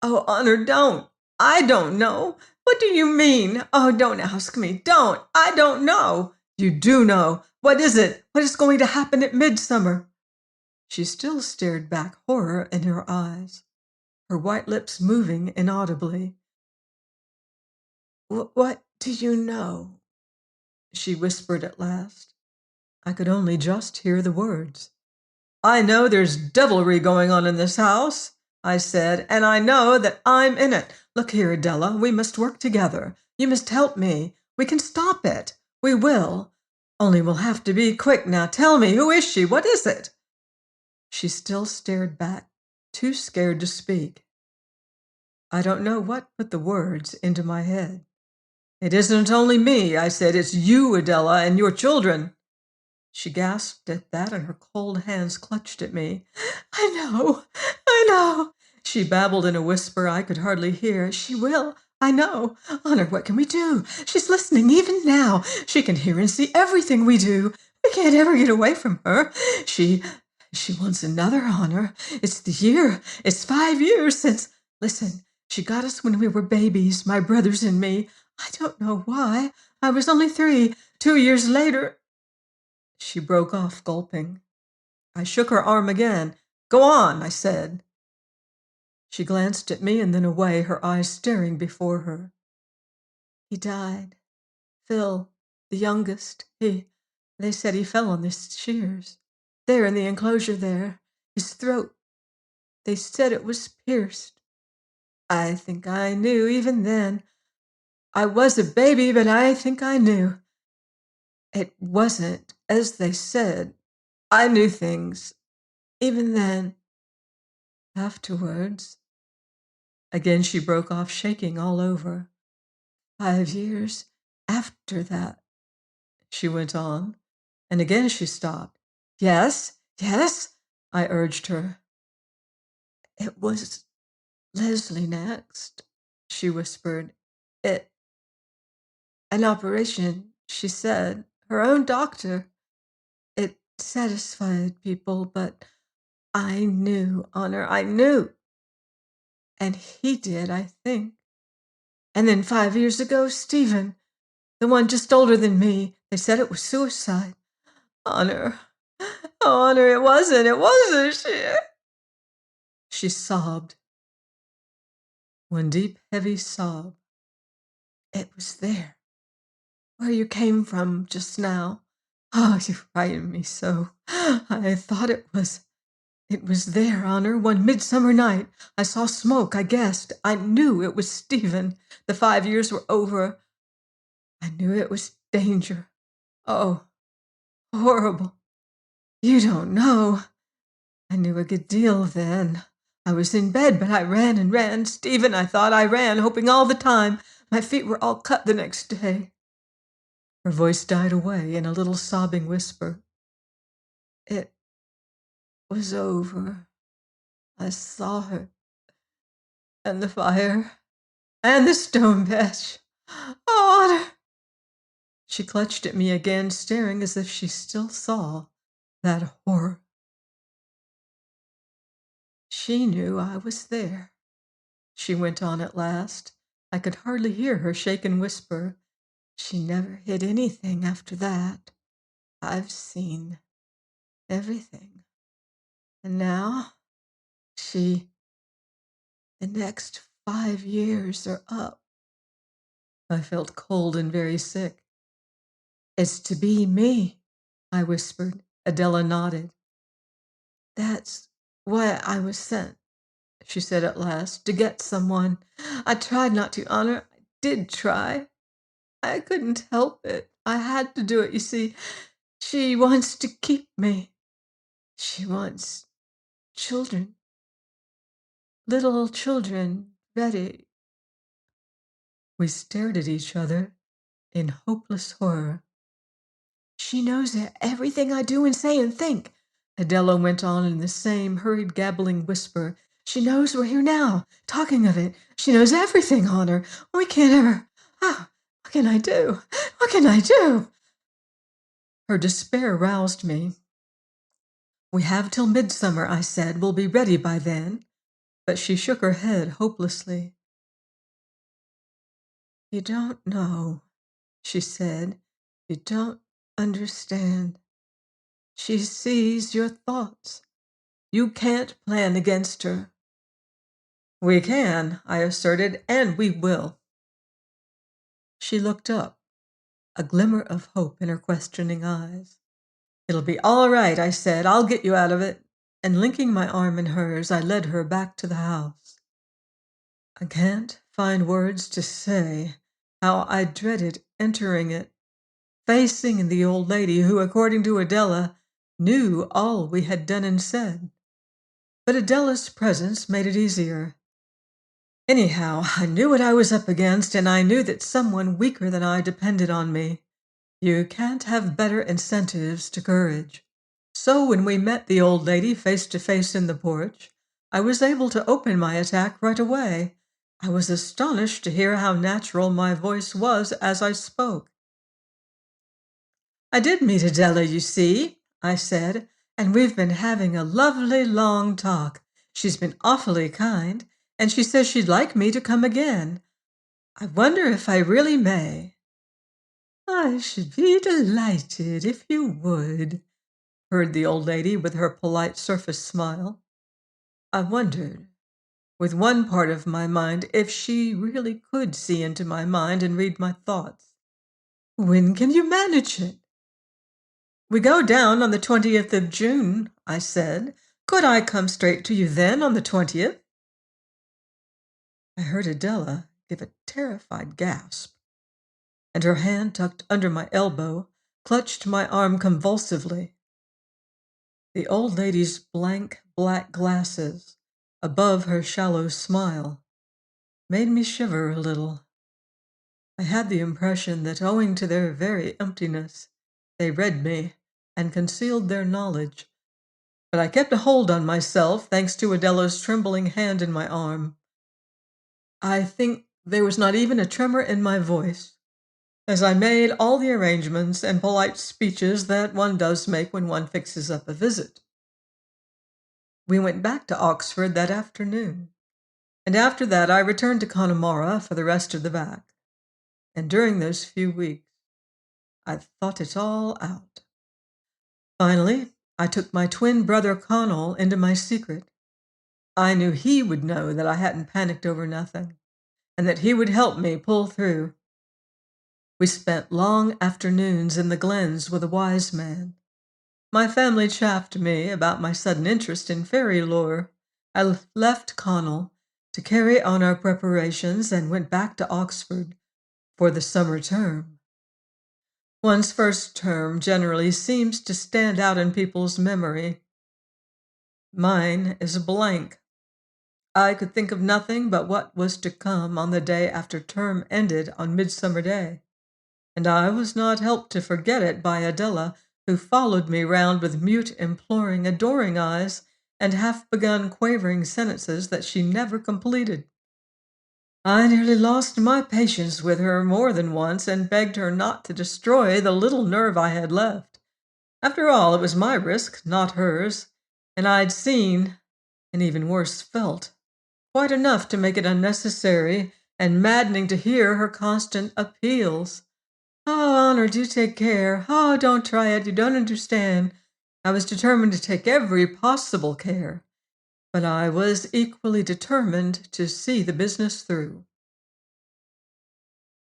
Oh, Honor, don't. I don't know. What do you mean? Oh, don't ask me. Don't. I don't know. You do know. What is it? What is going to happen at midsummer? She still stared back, horror in her eyes, her white lips moving inaudibly. What do you know? She whispered at last. I could only just hear the words. I know there's devilry going on in this house, I said, and I know that I'm in it. Look here, Adela, we must work together. You must help me. We can stop it. We will. Only we'll have to be quick now. Tell me, who is she? What is it? She still stared back, too scared to speak. I don't know what put the words into my head. It isn't only me, I said. It's you, Adela, and your children. She gasped at that, and her cold hands clutched at me. I know, she babbled in a whisper I could hardly hear. She will, I know. Honor, what can we do? She's listening even now. She can hear and see everything we do. We can't ever get away from her. She wants another, Honor. It's the year. It's 5 years since. Listen, she got us when we were babies, my brothers and me. I don't know why. I was only 3. 2 years later. She broke off, gulping. I shook her arm again. Go on, I said. She glanced at me and then away, her eyes staring before her. He died. Phil, the youngest. They said he fell on the shears. There in the enclosure there. His throat. They said it was pierced. I think I knew even then. I was a baby, but I think I knew. It wasn't as they said. I knew things. Even then. Afterwards, Again she broke off, shaking all over. 5 years after that, she went on, and again she stopped. Yes, yes, I urged her. It was Leslie next, she whispered. It, an operation, she said, her own doctor. It satisfied people, but I knew, Honor, I knew. And he did, I think. And then 5 years ago, Stephen, the one just older than me, they said it was suicide. Honor, Honor, it wasn't, she sobbed. One deep, heavy sob. It was there, where you came from just now. Oh, you frightened me so. I thought it was there, Honor. One midsummer night, I saw smoke. I guessed. I knew it was Stephen. The 5 years were over. I knew it was danger. Oh, horrible. You don't know. I knew a good deal then. I was in bed, but I ran and ran. Stephen, I thought I ran, hoping all the time. My feet were all cut the next day. Her voice died away in a little sobbing whisper. It was over. I saw her. And the fire. And the stone bench. Oh, Honor! She clutched at me again, staring as if she still saw that horror. She knew I was there, she went on at last. I could hardly hear her shaken whisper. She never hid anything after that. I've seen everything. And now, the next 5 years are up. I felt cold and very sick. It's to be me, I whispered. Adela nodded. That's why I was sent, she said at last, to get someone. I tried not to, Honor. I did try. I couldn't help it. I had to do it, you see. She wants to keep me. She wants children. Little children, ready. We stared at each other in hopeless horror. She knows everything I do and say and think, Adela went on in the same hurried, gabbling whisper. She knows we're here now, talking of it. She knows everything, Honor. We can't ever... Oh, what can I do? What can I do? Her despair roused me. We have till midsummer, I said. We'll be ready by then. But she shook her head hopelessly. You don't know, she said. You don't understand. She sees your thoughts. You can't plan against her. We can, I asserted, and we will. She looked up, a glimmer of hope in her questioning eyes. It'll be all right, I said. I'll get you out of it. And linking my arm in hers, I led her back to the house. I can't find words to say how I dreaded entering it, facing the old lady who, according to Adela, knew all we had done and said. But Adela's presence made it easier. Anyhow, I knew what I was up against, and I knew that someone weaker than I depended on me. You can't have better incentives to courage. So when we met the old lady face to face in the porch, I was able to open my attack right away. I was astonished to hear how natural my voice was as I spoke. I did meet Adela, you see, I said, and we've been having a lovely long talk. She's been awfully kind, and she says she'd like me to come again. I wonder if I really may. I should be delighted if you would, purred the old lady with her polite surface smile. I wondered, with one part of my mind, if she really could see into my mind and read my thoughts. When can you manage it? We go down on the 20th of June, I said. Could I come straight to you then on the 20th? I heard Adela give a terrified gasp, and her hand tucked under my elbow clutched my arm convulsively. The old lady's blank black glasses above her shallow smile made me shiver a little. I had the impression that owing to their very emptiness, they read me and concealed their knowledge. But I kept a hold on myself thanks to Adela's trembling hand in my arm. I think there was not even a tremor in my voice as I made all the arrangements and polite speeches that one does make when one fixes up a visit. We went back to Oxford that afternoon, and after that I returned to Connemara for the rest of the vac. And during those few weeks, I thought it all out. Finally, I took my twin brother Connell into my secret. I knew he would know that I hadn't panicked over nothing, and that he would help me pull through. We spent long afternoons in the glens with a wise man. My family chaffed me about my sudden interest in fairy lore. I left Connell to carry on our preparations and went back to Oxford for the summer term. One's first term generally seems to stand out in people's memory. Mine is a blank. I could think of nothing but what was to come on the day after term ended on Midsummer Day, and I was not helped to forget it by Adela, who followed me round with mute, imploring, adoring eyes and half-begun quavering sentences that she never completed. I nearly lost my patience with her more than once and begged her not to destroy the little nerve I had left. After all, it was my risk, not hers, and I'd seen, and even worse felt, quite enough to make it unnecessary and maddening to hear her constant appeals. Oh, Honor, do take care. Oh, don't try it. You don't understand. I was determined to take every possible care, but I was equally determined to see the business through.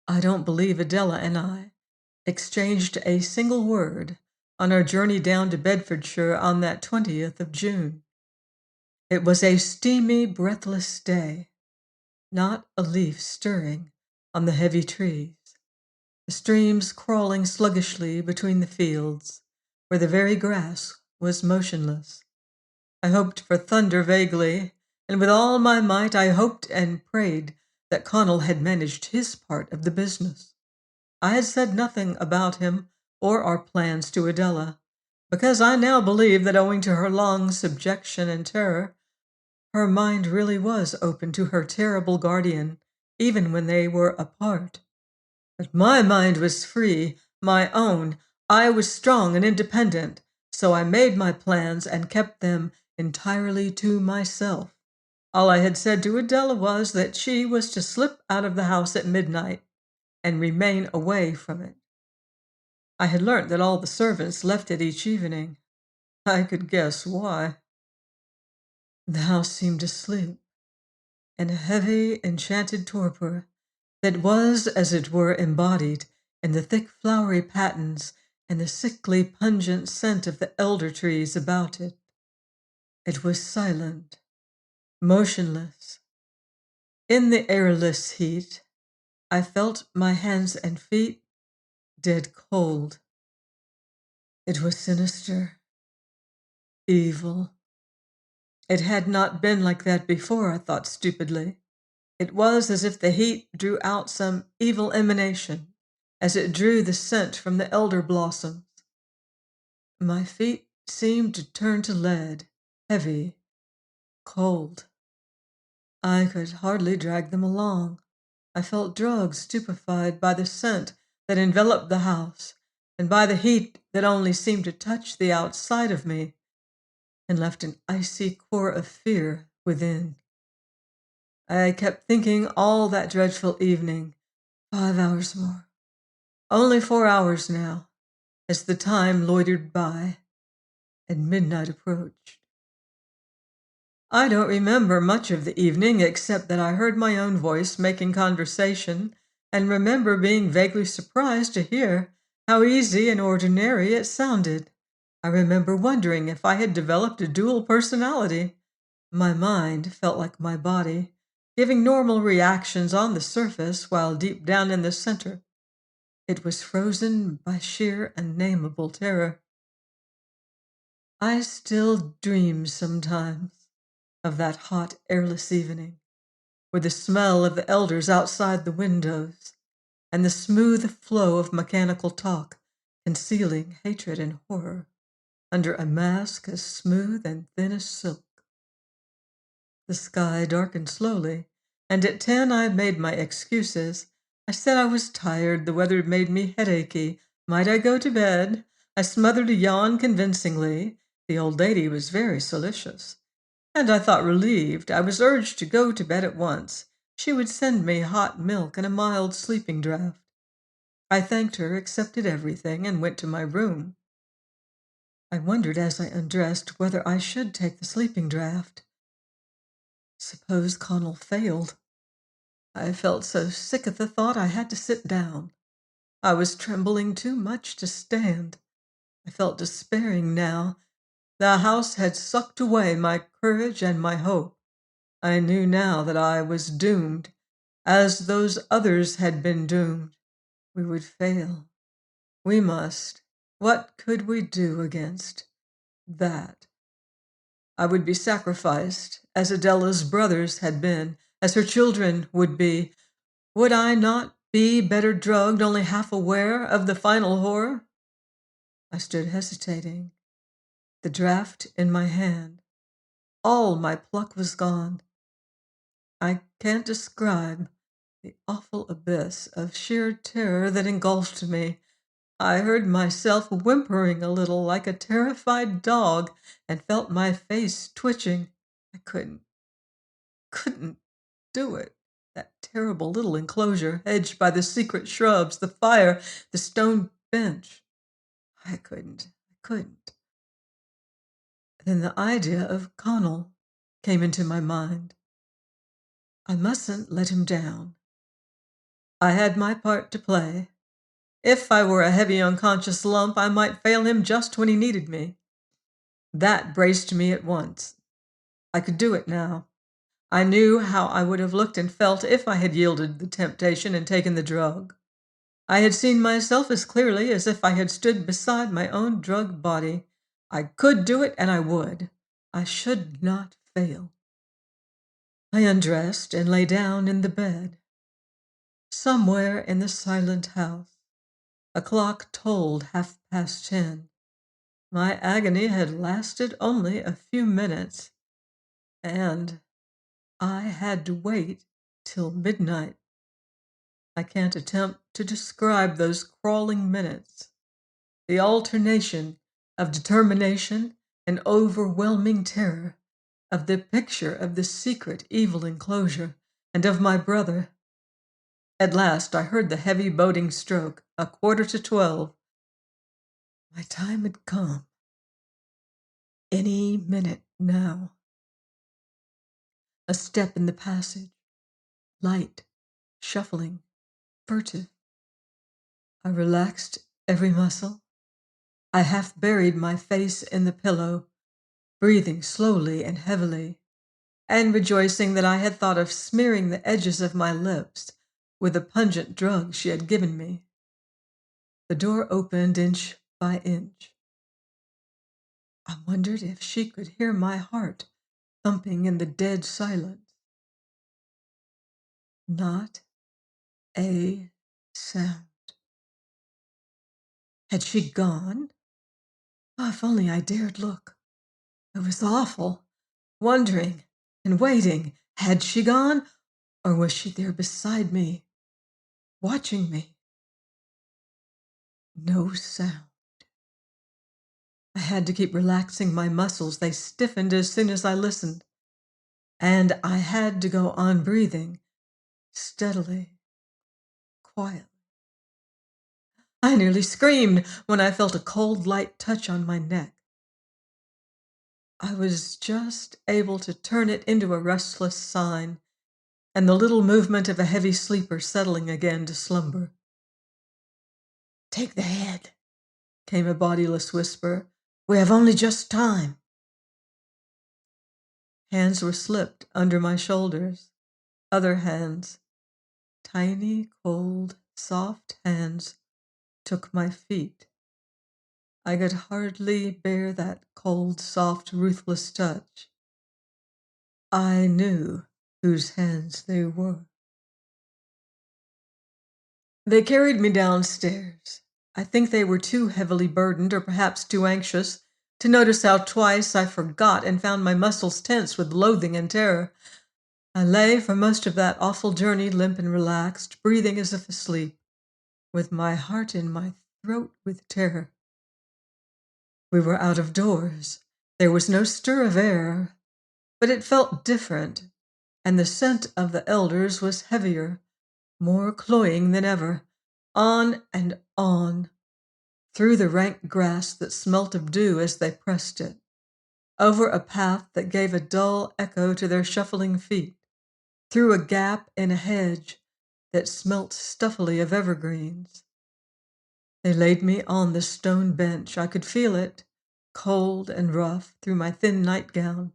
I don't believe Adela and I exchanged a single word on our journey down to Bedfordshire on that 20th of June. It was a steamy, breathless day, not a leaf stirring on the heavy trees, the streams crawling sluggishly between the fields, where the very grass was motionless. I hoped for thunder vaguely, and with all my might I hoped and prayed that Connell had managed his part of the business. I had said nothing about him or our plans to Adela, because I now believe that owing to her long subjection and terror, her mind really was open to her terrible guardian, even when they were apart. But my mind was free, my own. I was strong and independent, so I made my plans and kept them entirely to myself. All I had said to Adela was that she was to slip out of the house at midnight and remain away from it. I had learnt that all the servants left it each evening. I could guess why. The house seemed asleep, in a heavy, enchanted torpor that was, as it were, embodied in the thick flowery patens and the sickly pungent scent of the elder trees about it. It was silent, motionless. In the airless heat, I felt my hands and feet dead cold. It was sinister, evil. It had not been like that before, I thought stupidly. It was as if the heat drew out some evil emanation, as it drew the scent from the elder blossoms. My feet seemed to turn to lead, heavy, cold. I could hardly drag them along. I felt drugged, stupefied by the scent that enveloped the house, and by the heat that only seemed to touch the outside of me, and left an icy core of fear within. I kept thinking all that dreadful evening, 5 hours more, only 4 hours now, as the time loitered by and midnight approached. I don't remember much of the evening except that I heard my own voice making conversation and remember being vaguely surprised to hear how easy and ordinary it sounded. I remember wondering if I had developed a dual personality. My mind felt like my body, giving normal reactions on the surface while deep down in the center, it was frozen by sheer unnameable terror. I still dream sometimes of that hot, airless evening, with the smell of the elders outside the windows, and the smooth flow of mechanical talk concealing hatred and horror under a mask as smooth and thin as silk. The sky darkened slowly, and at 10 I made my excuses. I said I was tired, the weather made me headachy. Might I go to bed? I smothered a yawn convincingly. The old lady was very solicitous, and I thought relieved. I was urged to go to bed at once. She would send me hot milk and a mild sleeping draught. I thanked her, accepted everything, and went to my room. I wondered as I undressed whether I should take the sleeping draught. Suppose Connell failed. I felt so sick at the thought I had to sit down. I was trembling too much to stand. I felt despairing now. The house had sucked away my courage and my hope. I knew now that I was doomed, as those others had been doomed. We would fail. We must. What could we do against that? I would be sacrificed, as Adela's brothers had been, as her children would be. Would I not be better drugged, only half aware of the final horror? I stood hesitating, the draught in my hand. All my pluck was gone. I can't describe the awful abyss of sheer terror that engulfed me. I heard myself whimpering a little like a terrified dog and felt my face twitching. I couldn't do it. That terrible little enclosure, hedged by the secret shrubs, the fire, the stone bench. I couldn't. Then the idea of Connell came into my mind. I mustn't let him down. I had my part to play. If I were a heavy unconscious lump, I might fail him just when he needed me. That braced me at once. I could do it now. I knew how I would have looked and felt if I had yielded the temptation and taken the drug. I had seen myself as clearly as if I had stood beside my own drugged body. I could do it, and I would. I should not fail. I undressed and lay down in the bed. Somewhere in the silent house, a clock tolled 10:30. My agony had lasted only a few minutes, and I had to wait till midnight. I can't attempt to describe those crawling minutes, the alternation of determination and overwhelming terror, of the picture of the secret evil enclosure, and of my brother. At last I heard the heavy boding stroke, 11:45. My time had come. Any minute now. A step in the passage, light, shuffling, furtive. I relaxed every muscle. I half buried my face in the pillow, breathing slowly and heavily, and rejoicing that I had thought of smearing the edges of my lips with the pungent drug she had given me. The door opened inch by inch. I wondered if she could hear my heart thumping in the dead silence. Not a sound. Had she gone? Oh, if only I dared look. It was awful, wondering and waiting. Had she gone, or was she there beside me, watching me? No sound. I had to keep relaxing my muscles. They stiffened as soon as I listened. And I had to go on breathing, steadily, quietly. I nearly screamed when I felt a cold, light touch on my neck. I was just able to turn it into a restless sign, and the little movement of a heavy sleeper settling again to slumber. "Take the head," came a bodiless whisper. "We have only just time." Hands were slipped under my shoulders. Other hands, tiny, cold, soft hands, took my feet. I could hardly bear that cold, soft, ruthless touch. I knew whose hands they were. They carried me downstairs. I think they were too heavily burdened, or perhaps too anxious, to notice how twice I forgot and found my muscles tense with loathing and terror. I lay for most of that awful journey limp and relaxed, breathing as if asleep, with my heart in my throat with terror. We were out of doors. There was no stir of air, but it felt different, and the scent of the elders was heavier, more cloying than ever. On and on, through the rank grass that smelt of dew as they pressed it, over a path that gave a dull echo to their shuffling feet, through a gap in a hedge that smelt stuffily of evergreens. They laid me on the stone bench. I could feel it, cold and rough, through my thin nightgown.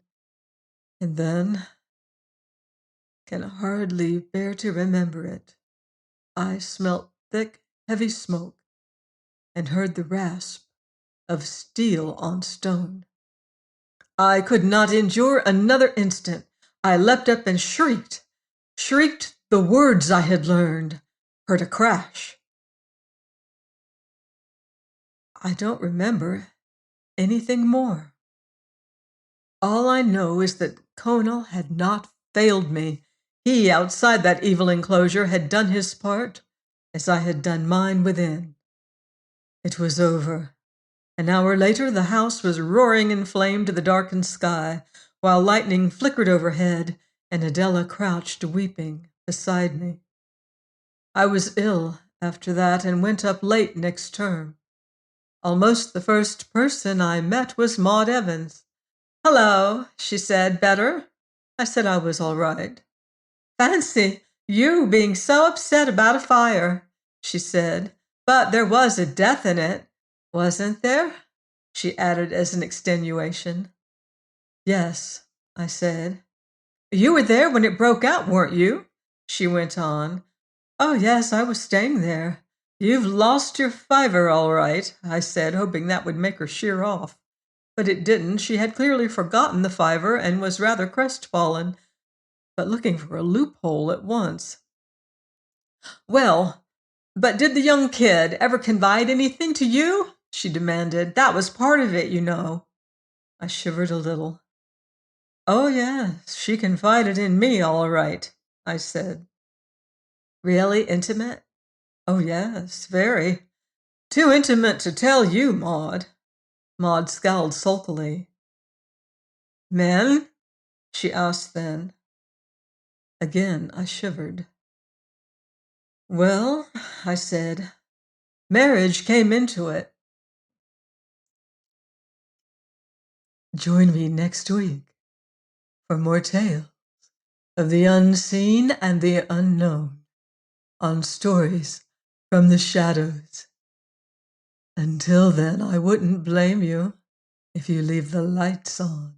And then, can hardly bear to remember it, I smelt thick, heavy smoke and heard the rasp of steel on stone. I could not endure another instant. I leapt up and shrieked the words I had learned, heard a crash. I don't remember anything more. All I know is that Conal had not failed me. He, outside that evil enclosure, had done his part, as I had done mine within. It was over. An hour later, the house was roaring in flame to the darkened sky, while lightning flickered overhead, and Adela crouched weeping beside me. I was ill after that and went up late next term. Almost the first person I met was Maud Evans. "Hello," she said. "Better?" I said I was all right. "Fancy you being so upset about a fire," she said. "But there was a death in it, wasn't there?" she added as an extenuation. "Yes," I said. "You were there when it broke out, weren't you?" she went on. "Oh, yes, I was staying there." "You've lost your fiver, all right," I said, hoping that would make her sheer off. But it didn't. She had clearly forgotten the fiver and was rather crestfallen, but looking for a loophole at once. "Well, but did the young kid ever confide anything to you?" she demanded. "That was part of it, you know." I shivered a little. "Oh, yes, she confided in me, all right," I said. "Really intimate?" "Oh, yes, very. Too intimate to tell you, Maud." Maud scowled sulkily. "Men?" she asked then. Again I shivered. "Well," I said, "marriage came into it." Join me next week for more tales of the unseen and the unknown on Stories from the Shadows. Until then, I wouldn't blame you if you leave the lights on.